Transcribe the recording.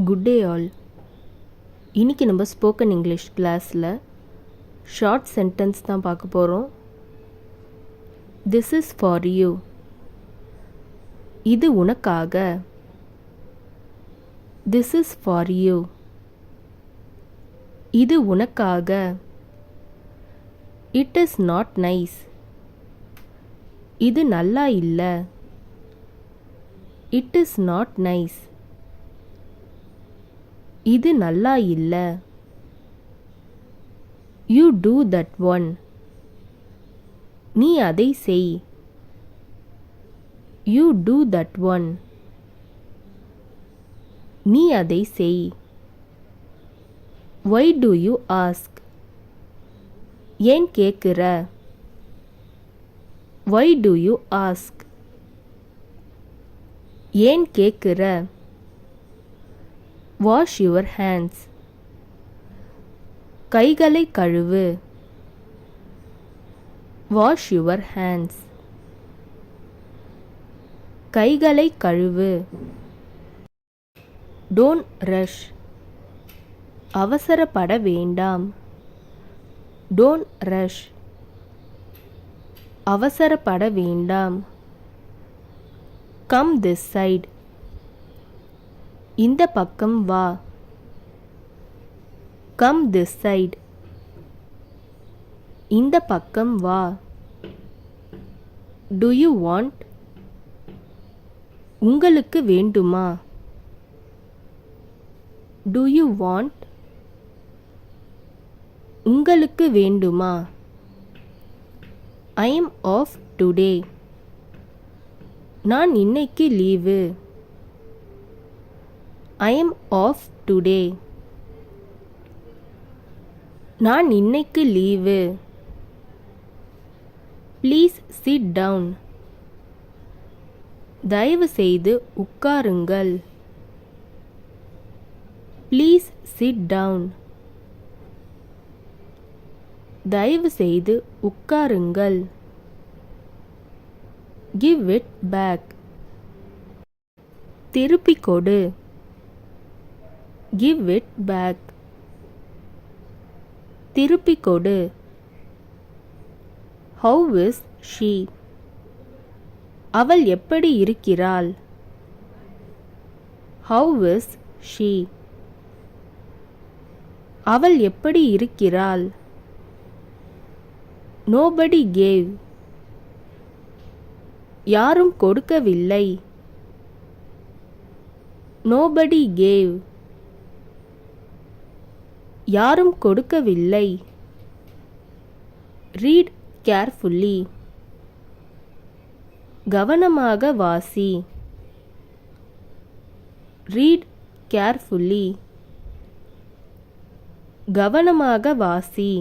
Good day all. இன்றைக்கி நம்ம spoken English கிளாஸில் ஷார்ட் சென்டென்ஸ் தான் பார்க்க போகிறோம். This is for you. இது உனக்காக. This is for you. இது உனக்காக. It is not nice. இது நல்லா இல்லை. It is not nice. இது நல்லா இல்லை. You do that one. நீ அதை செய். You do that one. நீ அதை செய். Why do you ask. ஏன் கேட்குற? Why do you ask. ஏன் கேட்குற? Wash your hands. கைகளை கழுவு. Wash your hands. கைகளை கழுவு. Don't rush. அவசரப்பட வேண்டாம். Don't rush. அவசரப்பட வேண்டாம். Come this side. இந்த பக்கம் வா. Come this side. இந்த பக்கம் வா. Do you want. உங்களுக்கு வேண்டுமா? Do you want. உங்களுக்கு வேண்டுமா? I am off today. நான் இன்னைக்கு leave. I am off today. நான் இன்னைக்கு லீவு. Please sit down. தயவு செய்து உட்காருங்கள். Please sit down. தயவு செய்து உட்காருங்கள். Give it back. திருப்பிக் கொடு. Give it back. திருப்பிக் கொடு. How is she? அவள் எப்படி இருக்கிறாள்? How is she? அவள் எப்படி இருக்கிறாள்? Nobody gave. யாரும் கொடுக்கவில்லை. Nobody gave. யாரும் கொடுக்கவில்லை. Read carefully. கவனமாக வாசி. Read carefully. கவனமாக வாசி.